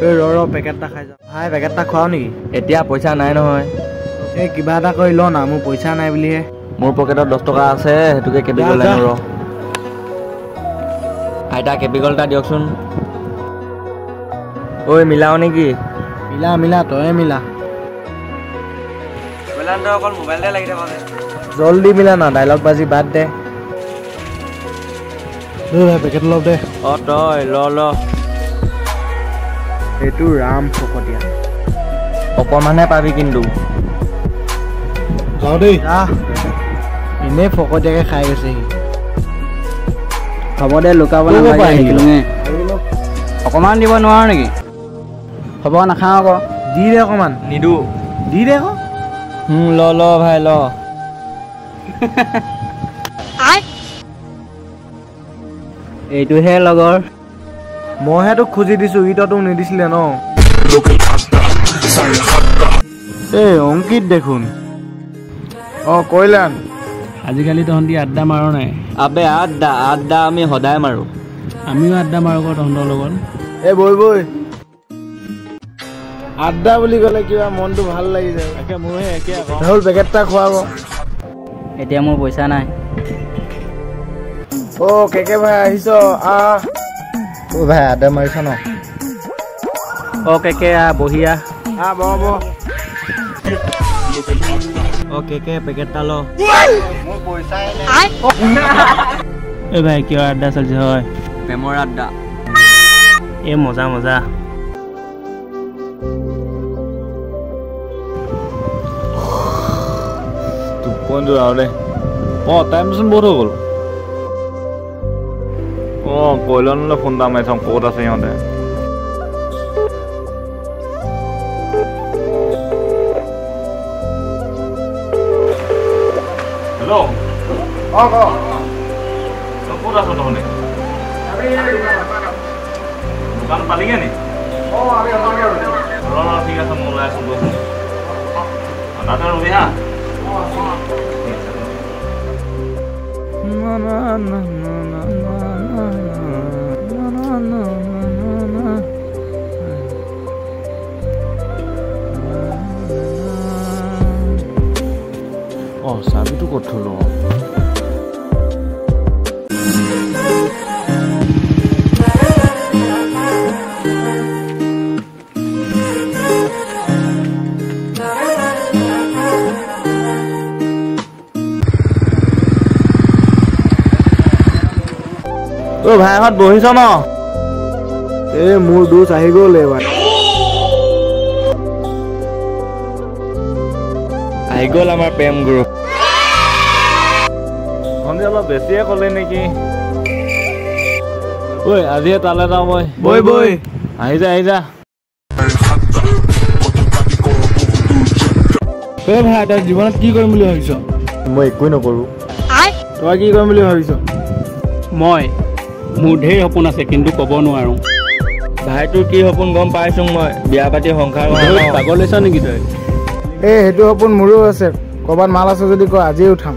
এই ৰ পেকেট এটা খাই যাওঁ ভাই পেকেট এটা খোৱাও নেকি এতিয়া পইচা নাই নহয় এই কিবা এটা কৰি ল না মোৰ পইচা নাই বুলিহে মোৰ পকেটত 10 টকা আছে হেতুকে কেপিকল নাই ৰ আইতা কেপিকল এটা দিয়কচোন ঐ মিলাও নেকি মিলা তয়ে মিলা বলান অকল মোবাইলতে লাগি থাক জলদি মিলা না ডাইলগ বাজি বাদ দে ভাই পেকেট লব দে তই ল এইটো ৰাম ফকতীয়া অকমানহে পাবি কিন্তু যাওঁ দেই এনেই ফকতীয়াকে খাই গৈছে সি হ'ব দে লুকাব নালাগে অকমান দিব নোৱাৰ নেকি হ'ব নাখাওঁ আকৌ দি দে অকমান নিদো দি দে আকৌ ল ভাই ল এইটোহে লগৰ মইহে তোক খুজি দিছো ইটো তোক নিদিছিলে ন এই অংকিত দেখোন কৈলান আজিকালি তহঁতি আড্ডা মাৰ নাই আবে আড্ডা আমি সদায় মাৰো আমিও আড্ডা মাৰো তহঁতৰ লগত এই বৈ আড্ডা বুলি ক'লে কিবা মনটো ভাল লাগি যায় একে মোৰহে একে আকৌ ৰাহুল পেকেট এটা খুৱাব এতিয়া মোৰ পইচা নাই কেকে ভাই আহিছ ভাই আড্ডা মাৰিছ ন কেকে বহিয়া বহ কেকে পেকেট এটা ল মোৰ পইচাই এই ভাই কিয় আড্ডা চলিছে হয় প্ৰেমৰ আড্ডা এই মজা টোপনিটো আৰু দে টাইমচোন বহুত হৈ গ'ল কৈলানলৈ ফোন এটা মাৰি চাওঁ ক'ত আছে সিহঁতে হেল্ল' ক'ত আছ তহঁতে দোকান পালিগে নি ঠিক আছে মই ওলাই আছোঁ গৈছোঁ তাতে ৰবি হা চাবিটো ক'ত থলো ভাইহঁত বহিছ ন মোৰ দুচ আহি গ'ল এইবাৰ আহি গ'ল আমাৰ প্ৰেম গ্ৰুপ সন্ধিয়া অলপ বেছিয়ে ক'লে নেকি আজিয়ে তালে যাওঁ বৈ আহি যা ভাই তই জীৱনত কি কৰিম বুলি ভাবিছ মই একোৱেই নকৰোঁ তই কি কৰিম বুলি ভাবিছ মোৰ ঢেৰ সপোন আছে কিন্তু ক'ব নোৱাৰো ভাইটোৰ কি সপোন গম পাইছো মই বিয়া পাতি সংসাৰ পাগল লৈছ নেকি তই সেইটো সপোন মোৰো আছে ক'ৰবাত মাল আছে যদি ক আজিয়ে উঠাম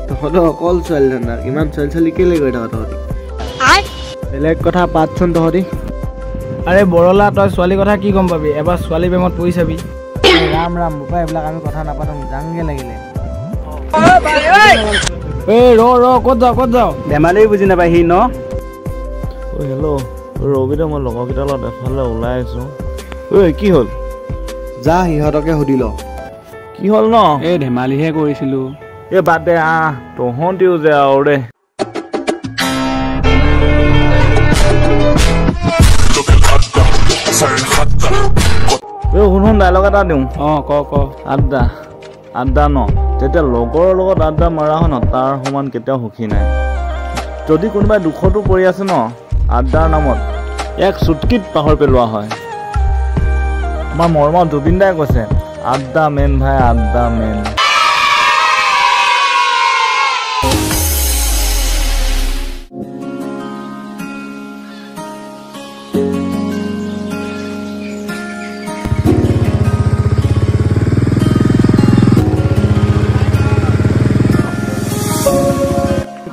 তহঁতৰ অকল ছোৱালী ধান্দা ইমান ছোৱালী কেলে গৈ থাক তহঁতি বেলেগ কথা পাতচোন তহঁতি আৰে বৰলা তই ছোৱালীৰ কথা কি গম পাবি এবাৰ ছোৱালী প্ৰেমত পৰি চাবি ৰাম বোপা এইবিলাক আমি কথা নাপাতো জাংগে লাগিলে ক'ত যাওঁ ধেমালি বুজি নাপায় সি ন হেল্ল' ৰবিদা মই লগৰকেইটাৰ লগত এফালে ওলাই আহিছোঁ কি হ'ল যা সিহঁতকে সুধি ল কি হ'ল ন এই ধেমালিহে কৰিছিলোঁ বাদ দে তহঁতিও যে আৰু দে শুন ডাইলগ এটা দিওঁ ক আড্ডা ন যেতিয়া লগৰৰ লগত আড্ডা মৰা হয় ন তাৰ সমান কেতিয়াও সুখী নাই যদি কোনোবাই দুখতো পৰি আছে ন আড্ডাৰ নামত এক চুটকিত পাহৰ পেলোৱা হয় আমাৰ মৰমৰ জুবিন দাই কৈছে আড্ডা মেন ভাই আড্ডা মেন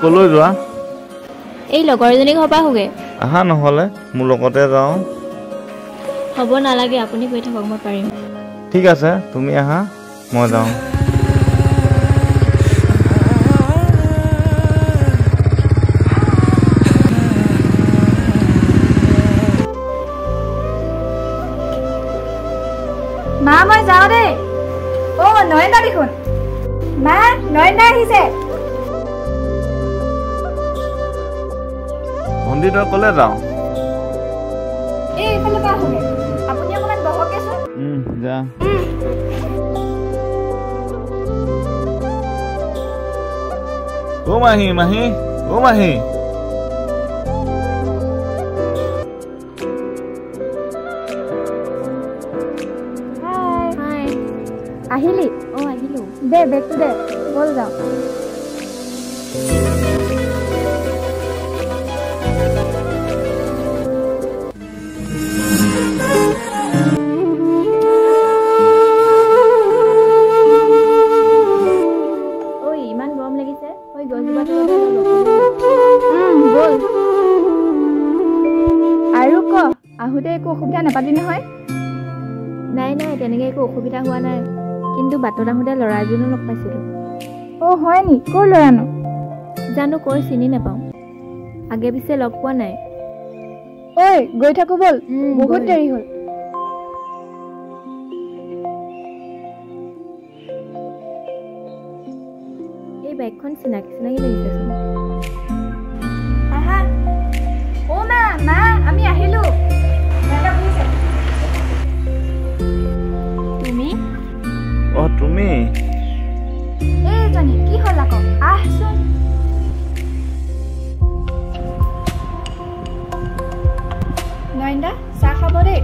কলৈ যোৱা এই লগৰজনী ঘৰ পৰা হোগে আহা নহ'লে মোৰ লগতে যাওঁ। হ'ব নালাগে, আপুনি কৈ থাকক, মই পাৰিম। ঠিক আছে, তুমি আহা, মই যাওঁ। মা মই যাওঁ দেই। নয়নদা দেখোন। মা নয়নদা আহিছে। ভণ্টি তই ক'লে যাওঁ? এইফালে পৰা আহোগে, আপুনি অকণমান বহকেচোন। যা। মাহী মাহী মাহী আহিলি? আহিলো। দে বেগটো দে, বল যাওঁ। ইমান গৰম লাগিছে, বল। আৰু ক, আহোঁতে একো অসুবিধা নাপালি নহয়? নাই নাই, তেনেকৈ একো অসুবিধা হোৱা নাই, কিন্তু বাটত আহোঁতে ল'ৰা এজনো লগ পাইছিলোঁ। হয় নি? ক'ৰ ল'ৰানো? জানো কৈ চিনি নাপাওঁ, আগে পিছে লগ পোৱা নাই। গৈ থাকো বল, বহুত দেৰি হ'ল। এই বাইকখন চিনাকি চিনাকি লাগিছেচোন। আহা। মা আমি আহিলো। তুমি? তুমি? এইজনী কি হ'ল আকৌ? আহচোন। নয়নদা চাহ খাব দেই।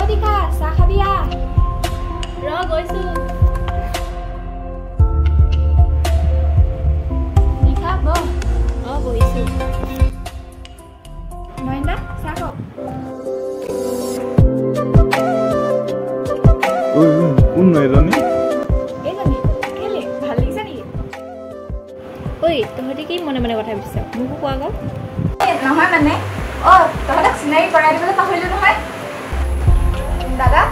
দিখা চাহ খাবি আহ। গৈছো। দিখা বহ। বহিছো। নয়নদা চাহ খাওক। কোন এজনী? এইজনী কেলে ভাল লাগিছে নেকি? তহঁতি কি মনে মনে কথা বিচাৰ, মোকো কোৱা গ'ল। নহয় মানে তহঁতক চিনাকি কৰাই দিবলৈ পাহৰিলো নহয়। দাদা,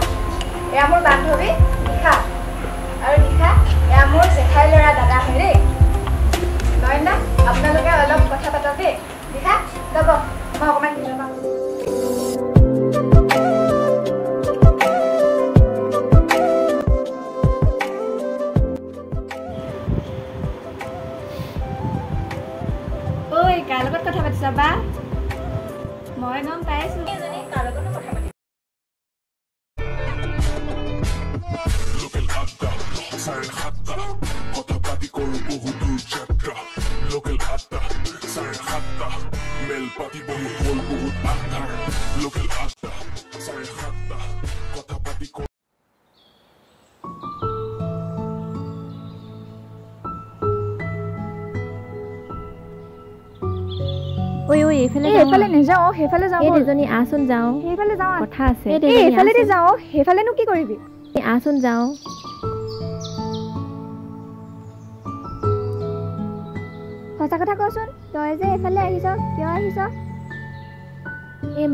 এয়া মোৰ বান্ধৱী দিখা, আৰু দিখা এয়া মোৰ জেঠাই ল'ৰা দাদা হয় দেই। নয়নদা আপোনালোকে অলপ কথা পাতক দেই। দিখা যাব, মই অকণমান ভিতৰত পাম। কাৰ লগত কথা পাতিছা বা? মই গম পাইছো কাৰ লগত কথা পাতি। এইফালে নাযাওঁ, সেইফালে যাওঁ। দুজনী আহচোন যাওঁ। সেইফালে যাওঁ, কথা আছে। এইফালেদি যাওঁ, সেইফালেনো কি কৰিবি? আহচোন যাওঁ। সঁচা কথা কচোন, তই যে এইফালে আহিছ, কিয় আহিছ?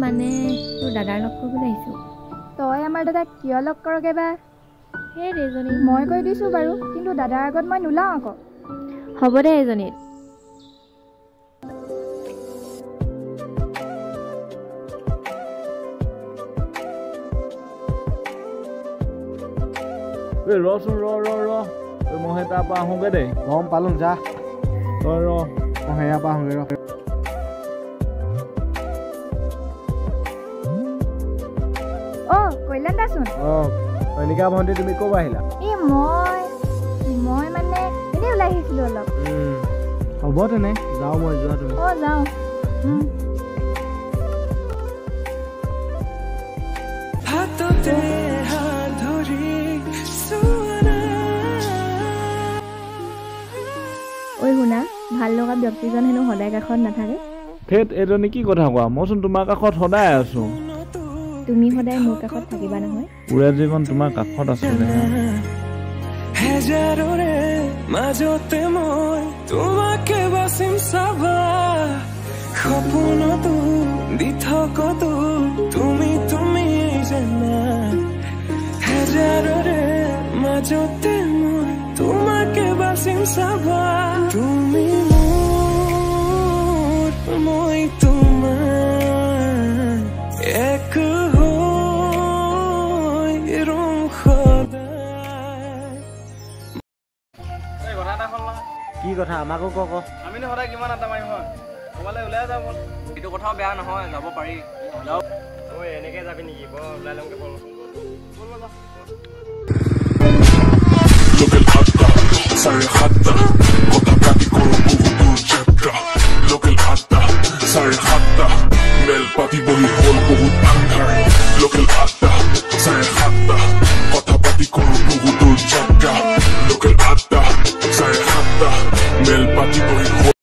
মানে তোৰ দাদাৰ লগ কৰিবলৈ আহিছো। তই আমাৰ দাদাক কিয় লগ কৰগে বা? এজনী মই কৈ দিছো বাৰু, কিন্তু দাদাৰ আগত মই নোলাওঁ আকৌ। হ'ব দে এজনী। ৰচোন মই তাৰ পৰা আহোঁগে দেই। গম পালোঁ, যা তই মই সেয়াৰ পৰা আহোঁগে কল্যাণ দাচোন। কণিকা ভণ্টি, তুমি ক'ৰ পৰা আহিলা? মই মানে এনেই ওলাই আহিছিলো অলপ। হ'ব তেনে, যাওঁ মই। যোৱা তুমি? যাওঁ। শুনা, ভাল লগা ব্যক্তিজন হেনো সদায় কাষত নাথাকে। এজনী কি কথা কোৱা? মইচোন তোমাৰ কাষত সদায় আছো। তুমি সদায় মোৰ কাষত থাকিবা নহয়? পুৰা জীৱন তোমাৰ কাষত আছিলে। মাজতে মই তোমাকে বাচিম চাবা। সপোনতো দি থাকতো তুমি তুমি জানা হেজাৰৰে মাজতে মই তোমাকে বাচিম চাবা তুমি মোৰ মই তোমাৰ এক হৈ ৰম সদায় কি কথা আমাকো ক আমিনো সদায় কিমান আড্ডা মাৰিম হয় ক'ৰবালৈ ওলাই যাওঁ ব'ল এইটো কথাও বেয়া নহয় যাব পাৰি যাওঁ ঐ এনেকৈ যাবি নেকি বৰ ওলাই লওঁগৈ ব'ল Lo que el hasta, sale hasta, cosa práctico, tu chapta. Lo que el hasta, sale hasta, mel pati boli hol, বহুত আন্ধাৰ